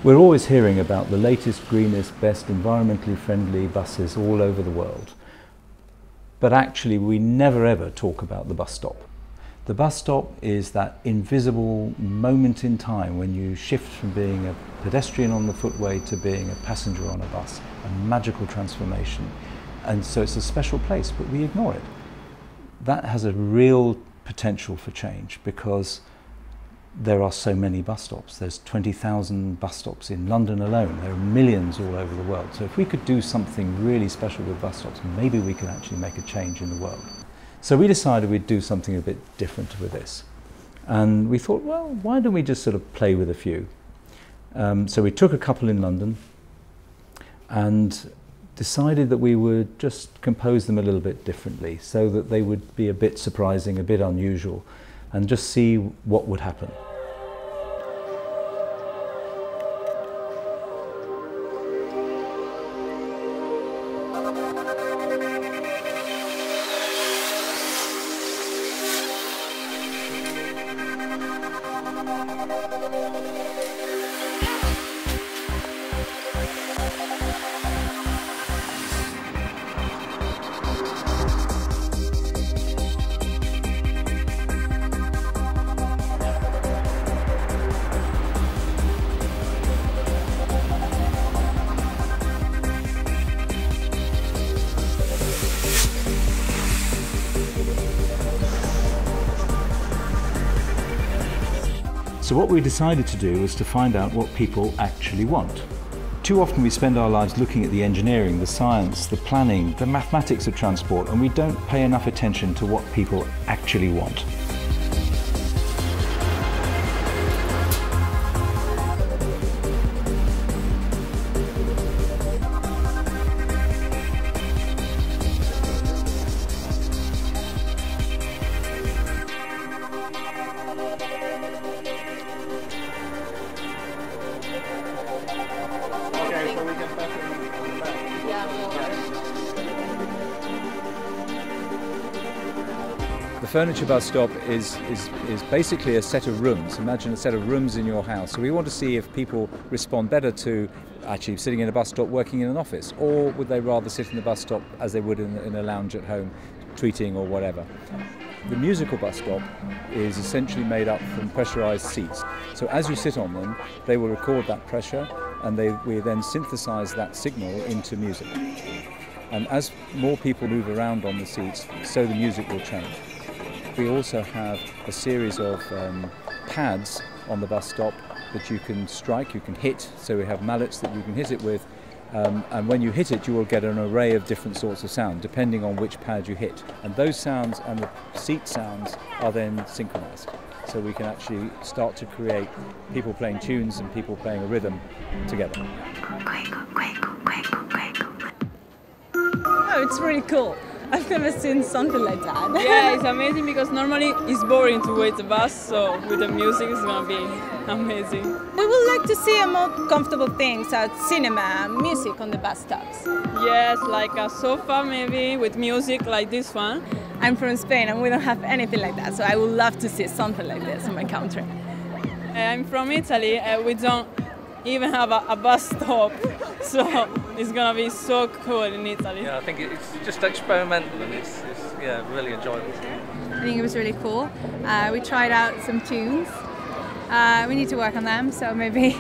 We're always hearing about the latest, greenest, best environmentally friendly buses all over the world. But actually we never ever talk about the bus stop. The bus stop is that invisible moment in time when you shift from being a pedestrian on the footway to being a passenger on a bus, a magical transformation. And so it's a special place, but we ignore it. That has a real potential for change because there are so many bus stops. There's 20,000 bus stops in London alone. There are millions all over the world. So if we could do something really special with bus stops, maybe we could actually make a change in the world. So we decided we'd do something a bit different with this. And we thought, well, why don't we just sort of play with a few? So we took a couple in London and decided that we would just compose them a little bit differently so that they would be a bit surprising, a bit unusual, and just see what would happen. So what we decided to do was to find out what people actually want. Too often we spend our lives looking at the engineering, the science, the planning, the mathematics of transport, and we don't pay enough attention to what people actually want. The furniture bus stop is basically a set of rooms. Imagine a set of rooms in your house. So we want to see if people respond better to actually sitting in a bus stop working in an office, or would they rather sit in the bus stop as they would in a lounge at home, tweeting or whatever. The musical bus stop is essentially made up from pressurized seats. So as you sit on them, they will record that pressure and we then synthesize that signal into music. And as more people move around on the seats, so the music will change. We also have a series of pads on the bus stop that you can strike, you can hit. So we have mallets that you can hit it with. And when you hit it, you will get an array of different sorts of sound, depending on which pad you hit. And those sounds and the seat sounds are then synchronized. So we can actually start to create people playing tunes and people playing a rhythm together. Oh, it's really cool. I've never seen something like that. Yeah, it's amazing because normally it's boring to wait the bus, so with the music it's gonna be amazing. We would like to see more comfortable things at cinema, music on the bus stops. Yes, like a sofa maybe with music like this one. I'm from Spain and we don't have anything like that, so I would love to see something like this in my country. I'm from Italy and we don't even have a bus stop, so it's gonna be so cool in Italy. Yeah, I think it's just experimental and it's yeah, really enjoyable. I think it was really cool. We tried out some tunes. We need to work on them, so maybe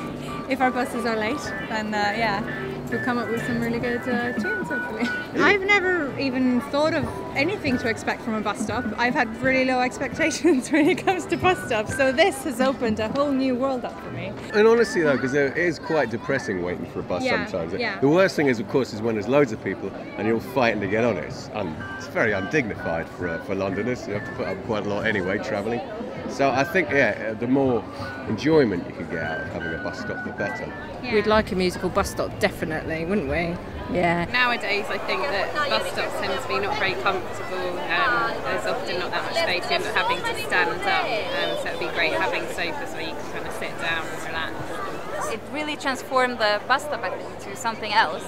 if our buses are late, then yeah, we'll come up with some really good tunes hopefully. I've never even thought of anything to expect from a bus stop. I've had really low expectations when it comes to bus stops, so this has opened a whole new world up for me. And honestly though, because it is quite depressing waiting for a bus sometimes. Yeah. The worst thing is of course is when there's loads of people and you're all fighting to get on it. It's very undignified for Londoners. You have to put up quite a lot anyway travelling. So I think yeah, the more enjoyment you can get out of having a bus stop, the better. Yeah. We'd like a musical bus stop, definitely, wouldn't we? Yeah. Nowadays I think that bus stops tend to be not very comfortable. There's often not that much space, you end up having to stand up, so it would be great having sofas where you can kind of sit down and relax. It really transformed the bus stop, I think, to something else.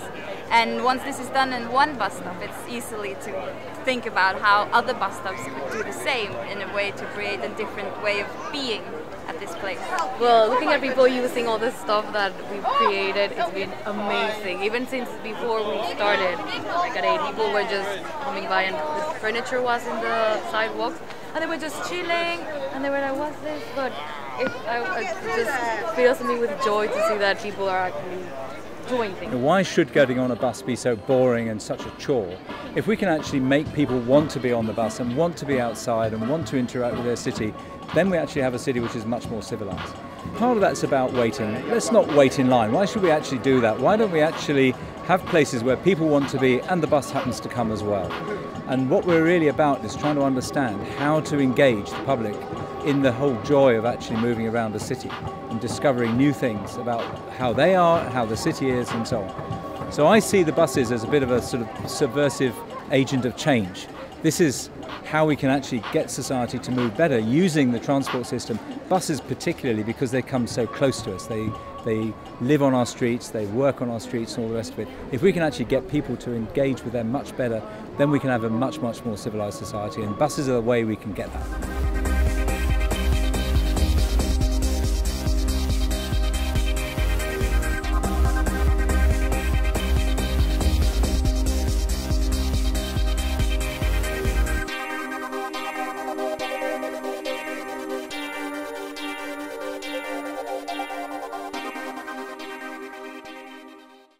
And once this is done in one bus stop, it's easily to think about how other bus stops could do the same in a way to create a different way of being at this place. Well, looking at people using all this stuff that we've created, it's been amazing. Even since before we started, like at 8, people were just coming by and the furniture was in the sidewalks and they were just chilling and they were like, what's this? But it just fills me with joy to see that people are actually doing things. Why should getting on a bus be so boring and such a chore? If we can actually make people want to be on the bus and want to be outside and want to interact with their city, then we actually have a city which is much more civilized. Part of that's about waiting. Let's not wait in line. Why should we actually do that? Why don't we actually have places where people want to be and the bus happens to come as well? And what we're really about is trying to understand how to engage the public in the whole joy of actually moving around a city and discovering new things about how they are, how the city is, and so on. So I see the buses as a bit of a sort of subversive agent of change. This is how we can actually get society to move better using the transport system, buses particularly because they come so close to us. They live on our streets, they work on our streets and all the rest of it. If we can actually get people to engage with them much better, then we can have a much, much more civilized society, and buses are the way we can get that.